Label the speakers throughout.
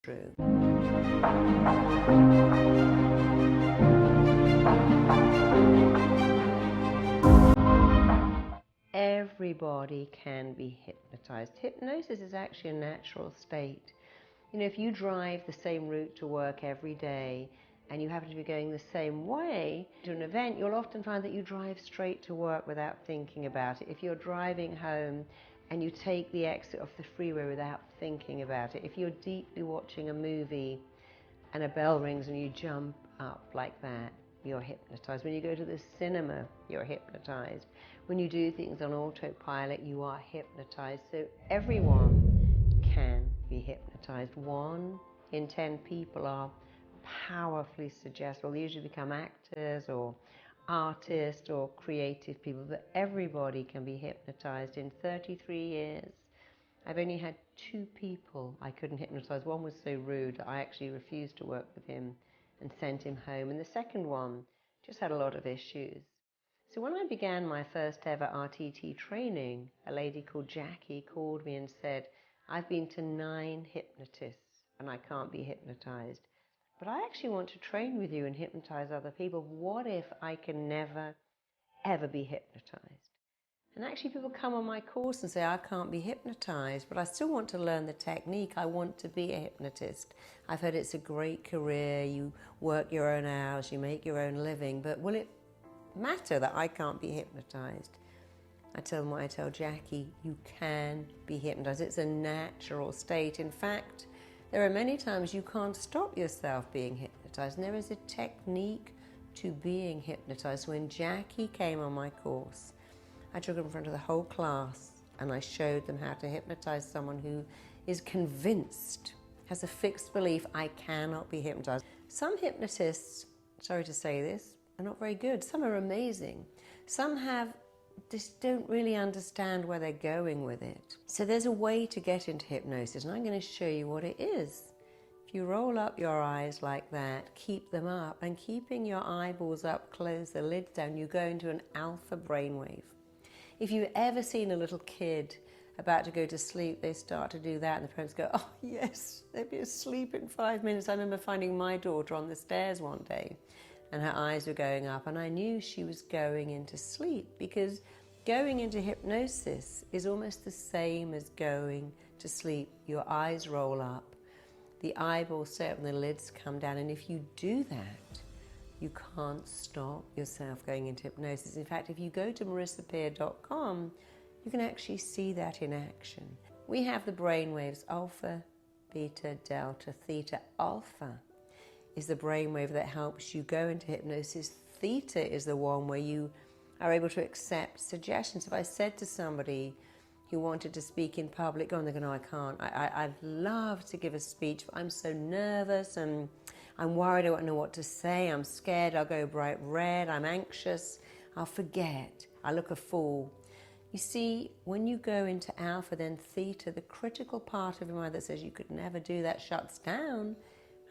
Speaker 1: true. Everybody can be hypnotized. Hypnosis is actually a natural state. You know, if you drive the same route to work every day and you happen to be going the same way to an event, you'll often find that you drive straight to work without thinking about it. If you're driving home and you take the exit off the freeway without thinking about it, if you're deeply watching a movie and a bell rings and you jump up like that, you're hypnotized. When you go to the cinema, you're hypnotized. When you do things on autopilot, you are hypnotized. So everyone can be hypnotized. 1 in 10 people are powerfully suggestible. They usually become actors or artists or creative people, but everybody can be hypnotized. In 33 years, I've only had 2 people I couldn't hypnotize. One was so rude, I actually refused to work with him and sent him home. And the second one just had a lot of issues. So when I began my first ever RTT training, a lady called Jackie called me and said, I've been to 9 hypnotists and I can't be hypnotized. But I actually want to train with you and hypnotize other people. What if I can never, ever be hypnotized? And actually people come on my course and say, I can't be hypnotized, but I still want to learn the technique. I want to be a hypnotist. I've heard it's a great career. You work your own hours, you make your own living, but will it matter that I can't be hypnotized? I tell them what I tell Jackie, you can be hypnotized. It's a natural state. In fact, there are many times you can't stop yourself being hypnotized, and there is a technique to being hypnotized. When Jackie came on my course, I took her in front of the whole class and I showed them how to hypnotize someone who is convinced, has a fixed belief, I cannot be hypnotized. Some hypnotists, sorry to say this, are not very good. Some are amazing. Some just don't really understand where they're going with it. So there's a way to get into hypnosis, and I'm going to show you what it is. If you roll up your eyes like that, keep them up, and keeping your eyeballs up, close the lids down, you go into an alpha brainwave. If you've ever seen a little kid about to go to sleep, they start to do that and the parents go, oh yes, they'll be asleep in 5 minutes. I remember finding my daughter on the stairs one day and her eyes were going up and I knew she was going into sleep, because going into hypnosis is almost the same as going to sleep. Your eyes roll up, the eyeballs stay up and the lids come down, and if you do that, you can't stop yourself going into hypnosis. In fact, if you go to marisapeer.com, you can actually see that in action. We have the brainwaves alpha, beta, delta, theta. Alpha is the brainwave that helps you go into hypnosis. Theta is the one where you are able to accept suggestions. If I said to somebody who wanted to speak in public, they're going, no, I can't. I'd love to give a speech, but I'm so nervous and I'm worried, I don't know what to say, I'm scared, I'll go bright red, I'm anxious, I'll forget, I look a fool. You see, when you go into alpha, then theta, the critical part of your mind that says you could never do that, shuts down,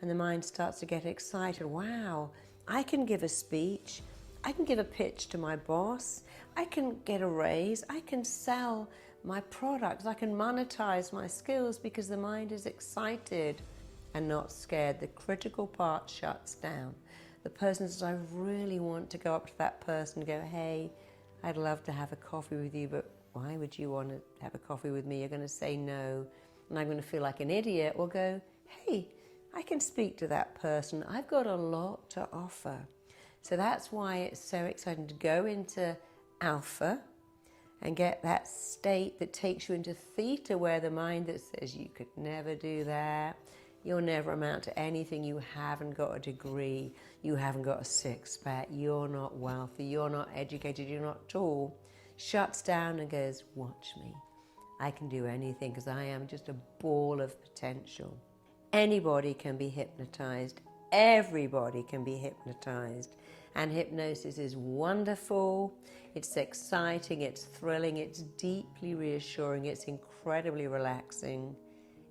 Speaker 1: and the mind starts to get excited. Wow, I can give a speech, I can give a pitch to my boss, I can get a raise, I can sell my products, I can monetize my skills, because the mind is excited and not scared. The critical part shuts down. The person says, I really want to go up to that person and go, hey, I'd love to have a coffee with you, but why would you want to have a coffee with me? You're going to say no, and I'm going to feel like an idiot. Or go, hey, I can speak to that person. I've got a lot to offer. So that's why it's so exciting to go into alpha and get that state that takes you into theta, where the mind that says you could never do that, you'll never amount to anything, you haven't got a degree, you haven't got a six-pack, you're not wealthy, you're not educated, you're not tall, shuts down and goes, watch me. I can do anything because I am just a ball of potential. Anybody can be hypnotized. Everybody can be hypnotized. And hypnosis is wonderful, it's exciting, it's thrilling, it's deeply reassuring, it's incredibly relaxing.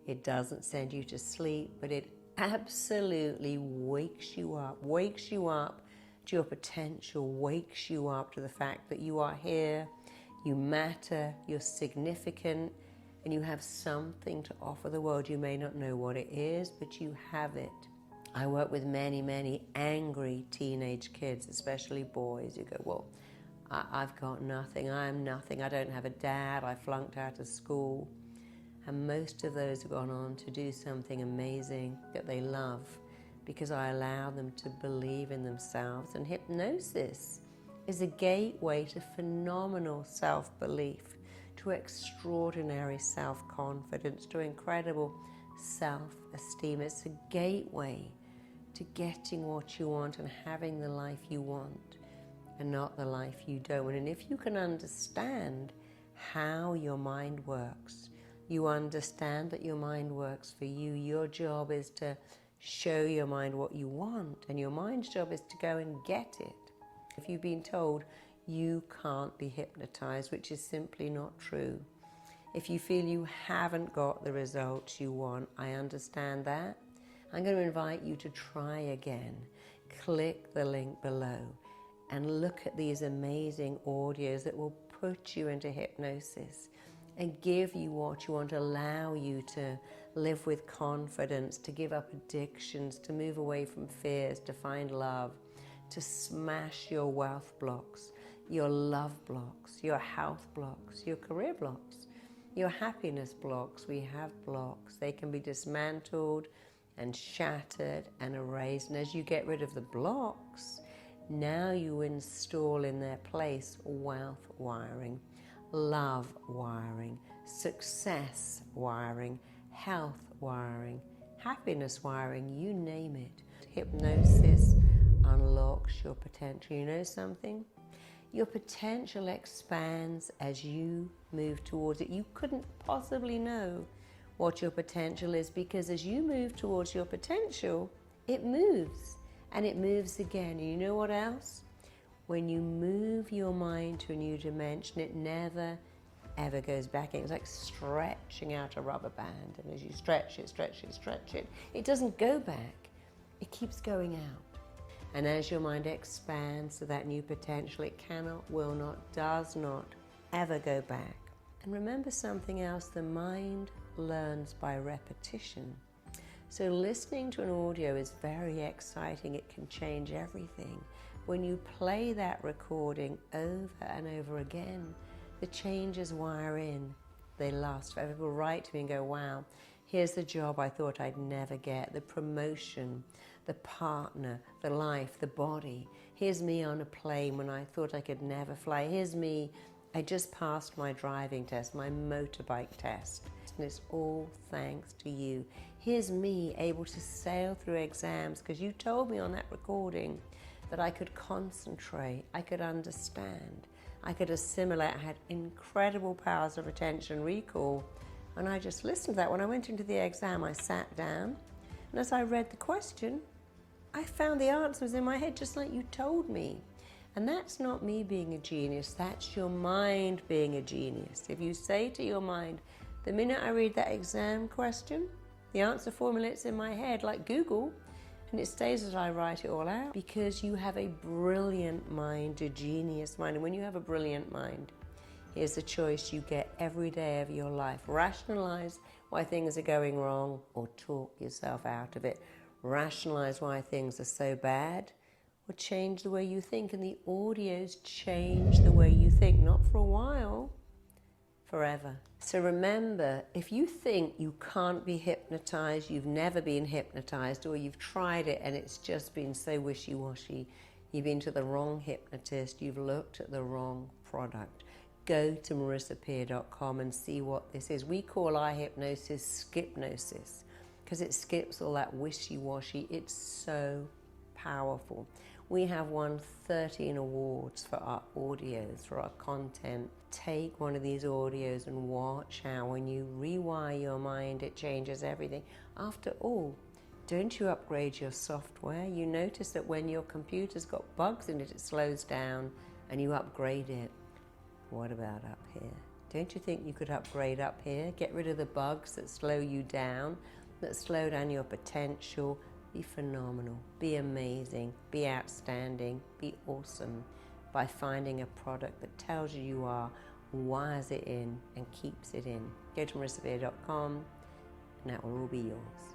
Speaker 1: It doesn't send you to sleep, but it absolutely wakes you up to your potential, wakes you up to the fact that you are here, you matter, you're significant, and you have something to offer the world. You may not know what it is, but you have it. I work with many, many angry teenage kids, especially boys, who go, well, I've got nothing, I'm nothing, I don't have a dad, I flunked out of school. And most of those have gone on to do something amazing that they love, because I allow them to believe in themselves. And hypnosis is a gateway to phenomenal self-belief, to extraordinary self-confidence, to incredible self-esteem. It's a gateway to getting what you want and having the life you want, and not the life you don't want. And if you can understand how your mind works, you understand that your mind works for you. Your job is to show your mind what you want, and your mind's job is to go and get it. If you've been told you can't be hypnotized, which is simply not true. If you feel you haven't got the results you want, I understand that. I'm going to invite you to try again. Click the link below and look at these amazing audios that will put you into hypnosis and give you what you want, allow you to live with confidence, to give up addictions, to move away from fears, to find love, to smash your wealth blocks, your love blocks, your health blocks, your career blocks, your happiness blocks. We have blocks. They can be dismantled and shattered and erased. And as you get rid of the blocks, now you install in their place wealth wiring, love wiring, success wiring, health wiring, happiness wiring, you name it. Hypnosis unlocks your potential. You know something? Your potential expands as you move towards it. You couldn't possibly know what your potential is, because as you move towards your potential, it moves, and it moves again. And you know what else? When you move your mind to a new dimension, it never, ever goes back in. It's like stretching out a rubber band, and as you stretch it, stretch it, stretch it, it doesn't go back. It keeps going out. And as your mind expands to that new potential, it cannot, will not, does not ever go back. And remember something else, the mind learns by repetition. So listening to an audio is very exciting. It can change everything. When you play that recording over and over again, the changes wire in. They last forever. People write to me and go, wow, here's the job I thought I'd never get, the promotion, the partner, the life, the body. Here's me on a plane when I thought I could never fly. Here's me, I just passed my driving test, my motorbike test. And it's all thanks to you. Here's me able to sail through exams because you told me on that recording that I could concentrate, I could understand, I could assimilate. I had incredible powers of attention recall. And I just listened to that. When I went into the exam, I sat down, and as I read the question, I found the answers in my head just like you told me. And that's not me being a genius, that's your mind being a genius. If you say to your mind, the minute I read that exam question, the answer formulates in my head like Google, and it stays as I write it all out, because you have a brilliant mind, a genius mind. And when you have a brilliant mind, here's the choice you get every day of your life. Rationalize why things are going wrong, or talk yourself out of it. Rationalize why things are so bad, or change the way you think. And the audios change the way you think, not for a while, forever. So remember, if you think you can't be hypnotized, you've never been hypnotized, or you've tried it and it's just been so wishy-washy, you've been to the wrong hypnotist, you've looked at the wrong product. Go to marisapeer.com and see what this is. We call our hypnosis skipnosis, because it skips all that wishy-washy. It's so powerful. We have won 13 awards for our audios, for our content. Take one of these audios and watch how when you rewire your mind, it changes everything. After all, don't you upgrade your software? You notice that when your computer's got bugs in it, it slows down and you upgrade it. What about up here? Don't you think you could upgrade up here? Get rid of the bugs that slow you down, that slow down your potential. Be phenomenal, be amazing, be outstanding, be awesome by finding a product that tells you you are wires it in and keeps it in. Go to marisapeer.com and that will all be yours.